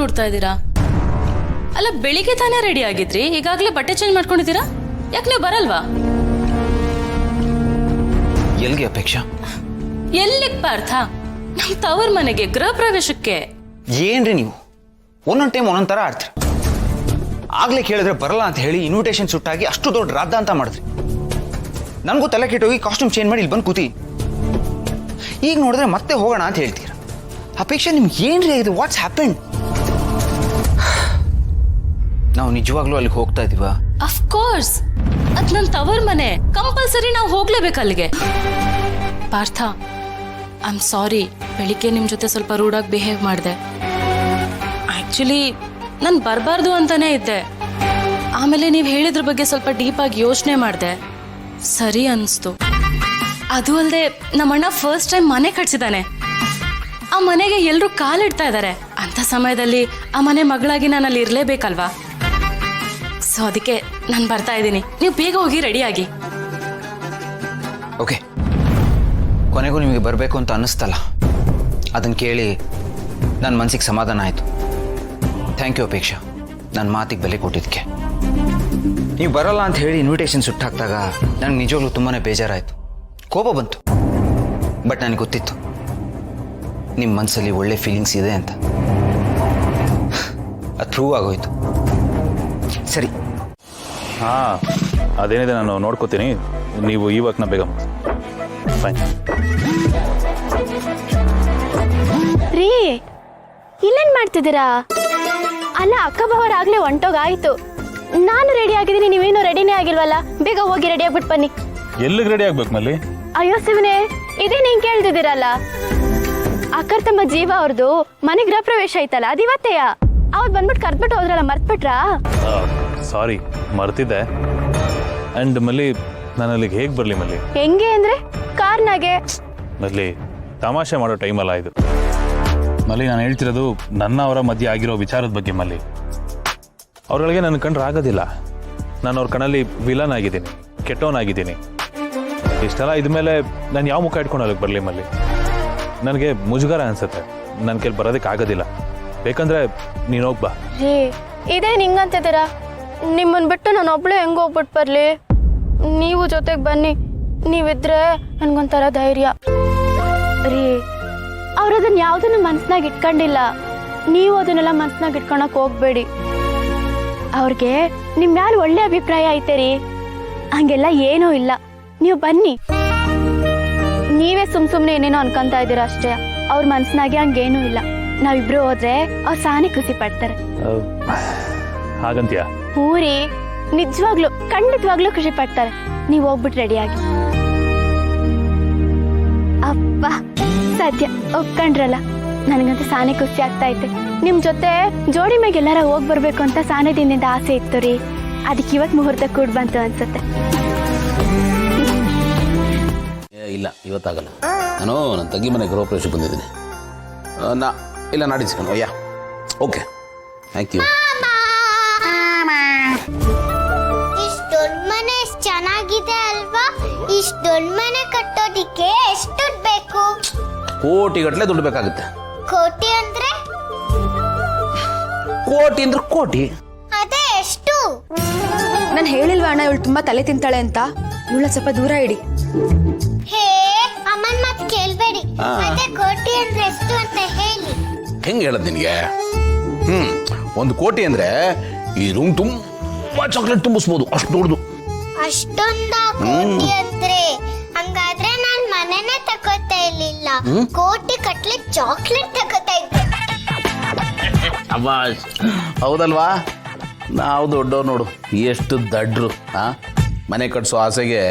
ನೋಡ್ತಾ ಇದ್ದೀರಾ? ಅಲ್ಲ, ಬೆಳಿಗ್ಗೆ ತಾನೇ ರೆಡಿ ಆಗಿದ್ರಿ, ಈಗಾಗಲೇ ಬಟ್ಟೆ ಚೇಂಜ್ ಮಾಡ್ಕೊಂಡಿದ್ದೀರಾ? ಯಾಕೆ ನೀವು ಬರಲ್ವಾ? ಎಲ್ಲಿಗೆ ಅಪೇಕ್ಷಾ? ಎಲ್ಲಿಗೆ ಪಾರ್ಥ? ನಮ್ಮ ತವರ ಮನೆಗೆ, ಗೃಹ ಪ್ರವೇಶಕ್ಕೆ. ಏನ್ರಿ ನೀವು ಒಂದೊಂದು ಟೈಮ್ ಒಂದೊಂದು ಥರ ಆಡ್ತೀರಿ. ಆಗ್ಲೇ ಕೇಳಿದ್ರೆ ಬರಲ್ಲ ಅಂತ ಹೇಳಿ ಇನ್ವಿಟೇಷನ್ ಸುಟ್ಟಾಗಿ ಅಷ್ಟು ದೊಡ್ಡ ರಾದ್ದ ಅಂತ ಮಾಡಿದ್ರಿ. ನನಗೂ ತಲೆ ಕೆಟ್ಟೋಗಿ ಕಾಸ್ಟ್ಯೂಮ್ ಚೇಂಜ್ ಮಾಡಿ ಇಲ್ಲಿ ಬಂದು ಕೂತಿ. ಈಗ ನೋಡಿದ್ರೆ ಮತ್ತೆ ಹೋಗೋಣ ಅಂತ ಹೇಳ್ತೀರ. ಅಪೇಕ್ಷಾ, ನಿಮ್ಗೆ ಏನ್ರಿ ಆಗಿದೆ? What's happen? ನಾವು ನಿಜವಾಗ್ಲೂ ಅಲ್ಲಿಗೆ ಹೋಗ್ತಾ ಇದೀವಾ? ಅಫ್ಕೋರ್ಸ್, ಅದ್ ನನ್ನ ತವರ್ ಮನೆ, ಕಂಪಲ್ಸರಿ ನಾವು ಹೋಗ್ಲೇಬೇಕು ಅಲ್ಲಿಗೆ. ಪಾರ್ಥ, ಐ ಆಮ್ ಸಾರಿ, ಬೆಳಿಗ್ಗೆ ನಿಮ್ ಜೊತೆ ಸ್ವಲ್ಪ ರೂಡಾಗಿ ಬಿಹೇವ್ ಮಾಡಿದೆ. ಆಕ್ಚುಲಿ ನಾನು ಬರಬಾರ್ದು ಅಂತಾನೆ ಇದ್ದೆ. ಆಮೇಲೆ ನೀವು ಹೇಳಿದ್ರ ಬಗ್ಗೆ ಸ್ವಲ್ಪ ಡೀಪ್ ಆಗಿ ಯೋಚನೆ ಮಾಡಿದೆ, ಸರಿ ಅನಿಸ್ತು. ಅದು ಅಲ್ಲದೆ ನಮ್ಮಣ್ಣ ಫಸ್ಟ್ ಟೈಮ್ ಮನೆ ಕಟ್ಸಿದಾನೆ. ಆ ಮನೆಗೆ ಎಲ್ಲರೂ ಕಾಲಿಡ್ತಾ ಇದ್ದಾರೆ. ಅಂತ ಸಮಯದಲ್ಲಿ ಆ ಮನೆ ಮಗಳಾಗಿ ನಾನು ಅಲ್ಲಿ ಇರಲೇಬೇಕಲ್ವಾ? ಸೊ ಅದಕ್ಕೆ ನಾನು ಬರ್ತಾ ಇದ್ದೀನಿ. ನೀವು ಬೇಗ ಹೋಗಿ ರೆಡಿಯಾಗಿ. ಓಕೆ, ಕೊನೆಗೂ ನಿಮಗೆ ಬರಬೇಕು ಅಂತ ಅನ್ನಿಸ್ತಲ್ಲ, ಅದನ್ನು ಕೇಳಿ ನನ್ನ ಮನಸ್ಸಿಗೆ ಸಮಾಧಾನ ಆಯಿತು. ಥ್ಯಾಂಕ್ ಯು ಅಪೇಕ್ಷಾ, ನನ್ನ ಮಾತಿಗೆ ಬೆಲೆ ಕೊಟ್ಟಿದ್ದಕ್ಕೆ. ನೀವು ಬರಲ್ಲ ಅಂತ ಹೇಳಿ ಇನ್ವಿಟೇಷನ್ ಸುಟ್ಟಾಕ್ದಾಗ ನನಗೆ ನಿಜವಾಗ್ಲೂ ತುಂಬಾ ಬೇಜಾರಾಯಿತು, ಕೋಪ ಬಂತು. ಬಟ್ ನನಗೆ ಗೊತ್ತಿತ್ತು ನಿಮ್ಮ ಮನಸ್ಸಲ್ಲಿ ಒಳ್ಳೆ ಫೀಲಿಂಗ್ಸ್ ಇದೆ ಅಂತ. ಅದು ಪ್ರೂವ್ ಆಗೋಯ್ತು. ಸರಿ, ಹಾಂ, ಅದೇನಿದೆ ನಾನು ನೋಡ್ಕೋತೀನಿ. ನೀವು ಇವಾಗನ ಬೇಗ ಫೈನ್. ರೀ, ಇಲ್ಲೇನ್ ಮಾಡ್ತಿದ್ದೀರಾ? ಅಲ್ಲ, ಅಕ್ಕ ಭಾವರಾಗ್ಲೇ ಹೊಂಟೋಗಾಯ್ತು. ನಾನು ರೆಡಿ ಆಗಿದ್ದೀನಿ, ನೀವೇನು ರೆಡಿನೇ ಆಗಿಲ್ವಲ್ಲ? ಬೇಗ ಹೋಗಿ ರೆಡಿ ಆಗ್ಬಿಟ್ಟು ಬನ್ನಿ. ಎಲ್ಲಿಗೆ ರೆಡಿ ಆಗ್ಬೇಕು ಮಲ್ಲಿ? ಅಯ್ಯೋ ಶಿವನೇ, ಇದೇ ನೀನ್ ಕೇಳ್ತಿದ್ದೀರಲ್ಲ. ಅಕ್ಕರ್ ತಮ್ಮ ಜೀವ ಅವ್ರದ್ದು ಮನೆ ಗೃಹ ಪ್ರವೇಶ ಐತಲ್ಲ, ಅದಿವತ್ತೆಯ ಅವತ್ತು ಬಂದ್ಬಿಟ್ಟು ಕರ್ದ್ಬಿಟ್ಟು ಹೋದ್ರಲ್ಲ, ಮರ್ತ್ಬಿಟ್ರಾ? ಸಾರಿ, ಮರ್ತಿದ್ದೆ. ಅಂಡ್ ಮಲ್ಲಿ, ನಾನು ಅಲ್ಲಿಗೆ ಹೇಗೆ ಬರಲಿ ಮಲ್ಲಿ? ಹೆಂಗೆ ಅಂದ್ರೆ ಕಾರ್ನಾಗೆ. ಮಲ್ಲಿ, ತಮಾಷೆ ಮಾಡೋ ಟೈಮಲ್ಲ ಇದು ಮಲ್ಲಿ. ನಾನು ಹೇಳ್ತಿರೋದು ನನ್ನ ಅವರ ಮಧ್ಯೆ ಆಗಿರೋ ವಿಚಾರದ ಬಗ್ಗೆ ಮಲ್ಲಿ. ಅವ್ರೊಳಗೆ ನನ್ನ ಕಂಡ್ರೆ ಆಗೋದಿಲ್ಲ. ನಾನು ಅವ್ರ ಕಣ್ಣಲ್ಲಿ ವಿಲನ್ ಆಗಿದ್ದೀನಿ, ಕೆಟ್ಟವನಾಗಿದ್ದೀನಿ. ಇಷ್ಟೆಲ್ಲ ಇದ್ಮೇಲೆ ನಾನು ಯಾವ ಮುಖ ಇಟ್ಕೊಂಡು ಅಲ್ಲಿಗೆ ಬರಲಿ ಮಲ್ಲಿ? ನನಗೆ ಮುಜುಗರ ಅನ್ಸುತ್ತೆ. ನನ್ನ ಕೈಲಿ ಬರೋದಕ್ಕೆ ಆಗೋದಿಲ್ಲ. ಬೇಕಂದ್ರೆ ನೀನು ಹೋಗ್ಬಾ. ರೀ, ಇದೇ ಹಿಂಗಂತಿದ್ದೀರಾ? ನಿಮ್ಮನ್ ಬಿಟ್ಟು ನಾನು ಒಬ್ಳೆ ಹೆಂಗ್ ಹೋಗ್ಬಿಟ್ಟು ಬರ್ಲಿ? ನೀವು ಜೊತೆಗೆ ಬನ್ನಿ. ನೀವಿದ್ರೆ ನನ್ಗೊಂಥರ ಧೈರ್ಯ. ರೀ, ಅವ್ರು ಅದನ್ನ ಯಾವ್ದನ್ನ ಮನ್ಸ್ನಾಗ ಇಟ್ಕೊಂಡಿಲ್ಲ. ನೀವು ಅದನ್ನೆಲ್ಲ ಮನ್ಸ್ನಾಗ ಇಟ್ಕೊಳಕ್ ಹೋಗ್ಬೇಡಿ. ಅವ್ರಿಗೆ ನಿಮ್ ಮ್ಯಾಲ ಒಳ್ಳೆ ಅಭಿಪ್ರಾಯ ಐತೆ ರೀ. ಹಂಗೆಲ್ಲ ಏನೂ ಇಲ್ಲ, ನೀವು ಬನ್ನಿ. ನೀವೇ ಸುಮ್ನೆ ಏನೇನೋ ಅನ್ಕೊಂತ ಇದ್ದೀರಾ ಅಷ್ಟೇ. ಅವ್ರ ಮನ್ಸ್ನಾಗೆ ಹಂಗೇನೂ ಇಲ್ಲ. ನಾವಿಬ್ರು ಹೋದ್ರೆ ಅವ್ರು ಸಾನೆ ಖುಷಿ ಪಡ್ತಾರೆ. ಹಾಗಂತ್ಯಾ? ಹೂರಿ, ನಿಜವಾಗ್ಲು ಖಂಡಿತವಾಗ್ಲೂ ಖುಷಿ ಪಡ್ತಾರೆ. ನೀವು ಹೋಗ್ಬಿಟ್ಟು ರೆಡಿಯಾಗಿ. ಅಪ್ಪ, ಸದ್ಯ ಒಪ್ಕೊಂಡ್ರಲ್ಲ, ನನಗಂತೂ ಸಾನೆ ಖುಷಿ ಆಗ್ತಾ ಐತೆ. ನಿಮ್ ಜೊತೆ ಜೋಡಿ ಮ್ಯಾಗ ಎಲ್ಲಾರ ಹೋಗ್ ಬರ್ಬೇಕು ಅಂತ ಸಾನೆ ದಿನದಿಂದ ಆಸೆ ಇತ್ತು ರೀ. ಅದಕ್ಕೆ ಇವತ್ತು ಮುಹೂರ್ತ ಕೂಡ್ ಬಂತು ಅನ್ಸುತ್ತೆ. ಇಲ್ಲ, ಇವತ್ತಾಗಲ್ಲ. ನಾನು ನನ್ನ ತಂಗಿ ಮನೆ ಗೃಹ ಪ್ರವೇಶಕ್ಕೆ ಬಂದಿದ್ದೀನಿ. ಇಲ್ಲ, ನಾಡಿದ್ದು ಸಿಗೋಣ. ಯಾ, ಓಕೆ, ಥ್ಯಾಂಕ್ ಯು. ಇಷ್ಟು ದೊಡ್ಡ ಮನೆ ಎಷ್ಟು ಚೆನ್ನಾಗಿದೆ ಅಲ್ವಾ? ಇಷ್ಟು ದೊಡ್ಡ ಮನೆ ಕಟ್ಟೋದಿಕ್ಕೆ ಎಷ್ಟು ದುಡ್ಡು ಬೇಕು? ಕೋಟಿಗಟ್ಟಲೆ ದುಡ್ಡು ಬೇಕಾಗುತ್ತೆ. ಕೋಟಿ ಅಂದ್ರೆ? ಕೋಟಿ ಅಂದ್ರೆ ಕೋಟಿ. ಅದೇ ಎಷ್ಟು? ನಾನು ಹೇಳಿಲ್ವಾ ಅಣ್ಣ, ಇವಳು ತುಂಬಾ ತಲೆ ತಿಂತಾಳೆ ಅಂತ. ಇವಳ ಸ್ವಲ್ಪ ದೂರ ಇಡಿ. ಹೇ, ಅಮ್ಮನ್ ಮಾತು ಕೇಳ್ಬೇಡಿ. ಅದೇ ಕೋಟಿ ಅಂದ್ರೆ ಎಷ್ಟು ಅಂತ ಹೇಳಿ. ಹೆಂಗೆ ಹೇಳದ್ ನಿನಗೆ? 1 ಕೋಟಿ ಅಂದ್ರೆ ಈ ರೂಮ್ ತುಂಬಾ ಚಾಕ್ಲೇಟ್ ತುಂಬಿಸ್ಬೋದು, ಅಷ್ಟು ದೊಡ್ಡದು. ಅಷ್ಟೊಂದ ಕೋಟಿ ಅಂದ್ರೆ? ಹಂಗಾದ್ರೆ ನಾನ್ ಮನೆನೇ ತಗೋತಾ ಇರ್ಲಿಲ್ಲ, ಕೋಟಿ ಕಟ್ಲೆ ಚಾಕ್ಲೇಟ್ ತಗೋತಾ ಇದ್ದೆ. ಅಬ್ಬಾ, ಹೌದಲ್ವಾ? ನಾವು ದೊಡ್ಡವ್ರು ನೋಡು, ಎಷ್ಟು ದಡ್ರು. ಮನೆ ಕಟ್ಸೋ ಆಸೆಗೆ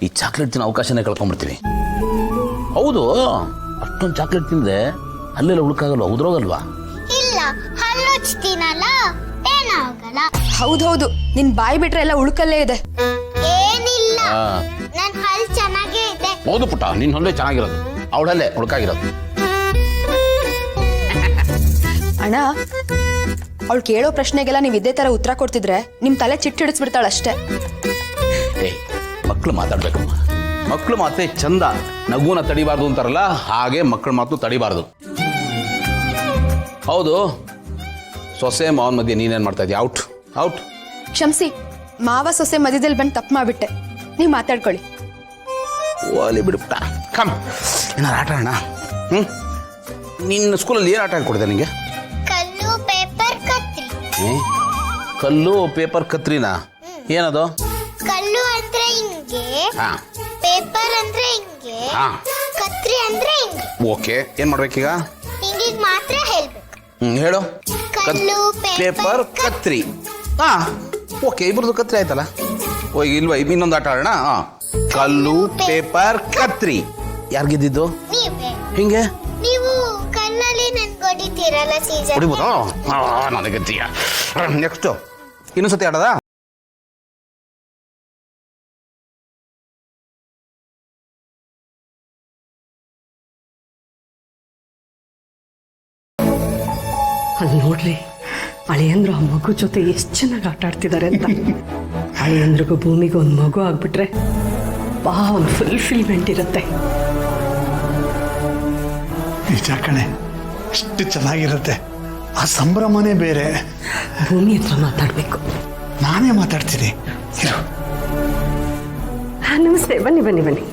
ಈ ಚಾಕ್ಲೇಟ್ ತಿನ್ನೋ ಅವಕಾಶನೇ ಕಳ್ಕೊಂಡ್ಬಿಡ್ತೀವಿ. ಹೌದು, ಅಷ್ಟೊಂದು ಚಾಕ್ಲೇಟ್ ತಿಂದ್ರೆ ಅಲ್ಲೆಲ್ಲ ಉಳ್ಕಾಗಲ್ವಾ? ಉದ್ರೋಗಲ್ವಾ? ಇಲ್ಲ, ಹಲ್ಲುಚ್ತೀನಲ್ಲ, ಏನಾಗಲ್ಲ. ಹೌದೌದು, ನಿನ್ ಬಾಯಿ ಬಿಟ್ರೆ ಎಲ್ಲ ಉಳ್ಕಲ್ಲೇ ಇದೆ. ಏನಿಲ್ಲ, ನನ್ ಹಲ್ಲು ಚೆನ್ನಾಗೇ ಇದೆ. ಹೌದು ಪುಟ್ಟ, ನಿನ್ನ ಹಲ್ಲೆ ಚೆನ್ನಾಗಿರೋದು, ಅವಳಲ್ಲೇ ಉಳ್ಕಾಗಿರೋದು. ಅಣ್ಣ, ಅವಳು ಕೇಳೋ ಪ್ರಶ್ನೆಗೆಲ್ಲ ನೀವು ಇದೇ ತರ ಉತ್ತರ ಕೊಡ್ತಿದ್ರೆ ನಿಮ್ ತಲೆ ಚಿಟ್ಟಿಡಿಸ್ಬಿಡ್ತಾಳಷ್ಟೇ. ಮಕ್ಕಳು ಮಾತಾಡ್ಬೇಕಮ್ಮ. ಮಕ್ಕಳು ಮಾತೇ ಚಂದ. ನಗುನ ತಡಿಬಾರ್ದು ಅಂತಾರಲ್ಲ, ಹಾಗೆ ಮಕ್ಕಳ ಮಾತು ತಡಿಬಾರ್ದು. ಹೌದು, ಸೊಸೆ ಮಾವನ ಮಧ್ಯೆ ನೀನೇನು ಮಾಡ್ತಾ ಇದೀಯ? Out out. ಕ್ಷಮಿಸಿ, ಮಾವ ಸೊಸೆ ಮಧ್ಯದಲ್ಲಿ ಬಂದು ತಪ್ಪು ಮಾಡಿಬಿಟ್ಟೆ. ನೀವು ಮಾತಾಡ್ಕೊಳ್ಳಿ. ಓಲಿ ಬಿಡುಪ್ಪ. ಕಮ್, ಏನಾರು ಆಟ ಆಡೋಣ? ನಿನ್ನ ಸ್ಕೂಲಲ್ಲಿ ಏನು ಆಟ ಆಡ್ಕೊಡಿದೆ ನಿನಗೆ? ಕಲ್ಲು ಪೇಪರ್ ಕತ್ರಿ. ಕಲ್ಲು ಪೇಪರ್ ಕತ್ರಿನಾ? ಏನದು? ಕಲ್ಲು ಅಂದ್ರೆ ಹಿಂಗೆ, ಹಾಂ ಪೇಪರ್ ಅಂದ್ರೆ ಹಿಂಗೆ, ಹಾಂ ಕತ್ರಿ ಅಂದ್ರೆ ಹಿಂಗೆ. ಓಕೆ, ಏನು ಮಾಡ್ಬೇಕೀಗ? ಹಿಂಗಿಗ್ ಮಾತ್ರ ಹೇಳ್ಬೇಕು. ಹೇಳು. ಕಲ್ಲು ಪೇಪರ್ ಕತ್ರಿ. ಹಾಂ ಓಕೆ, ಇಬ್ರದ್ದು ಕತ್ರಿ ಆಯ್ತಲ್ಲ. ಓ ಇಲ್ವಾ, ಇನ್ನೊಂದು ಆಟ ಆಡೋಣ. ಹಾಂ, ಕಲ್ಲು ಪೇಪರ್ ಕತ್ರಿ. ಯಾರು ಗೆದ್ದಿದ್ದು? ನೀವೇ. ಹಿಂಗೆ ನೀವು ಕಲ್ಲಲ್ಲಿ ನನ್ಗೆ ಹೊಡಿತೀರಲ್ಲ ಸೀಸನ್. ಹೊಡಿಬೋದಾ? ನನಗೆ ಗೆದ್ದೀಯ. ನೆಕ್ಸ್ಟು ಇನ್ನೊಂದ್ಸತಿ ಆಡೋದ? ಅಲ್ಲಿ ನೋಡ್ರಿ, ಅಳಿಯಂದ್ರು ಆ ಮಗು ಜೊತೆ ಎಷ್ಟು ಚೆನ್ನಾಗಿ ಆಟ ಆಡ್ತಿದ್ದಾರೆ ಅಂತ. ಅಳಿಯಂದ್ರಿಗೂ ಭೂಮಿಗೂ ಒಂದು ಮಗು ಆಗ್ಬಿಟ್ರೆ ಬಾ, ಒಂದು ಫುಲ್ಫಿಲ್ಮೆಂಟ್ ಇರುತ್ತೆ. ನಿಜ ಕಣೆ, ಎಷ್ಟು ಚೆನ್ನಾಗಿರುತ್ತೆ. ಆ ಸಂಭ್ರಮನೇ ಬೇರೆ. ಭೂಮಿ ಹತ್ರ ಮಾತಾಡಬೇಕು. ನಾನೇ ಮಾತಾಡ್ತೀನಿ. ನಮಸ್ತೆ, ಬನ್ನಿ ಬನ್ನಿ ಬನ್ನಿ.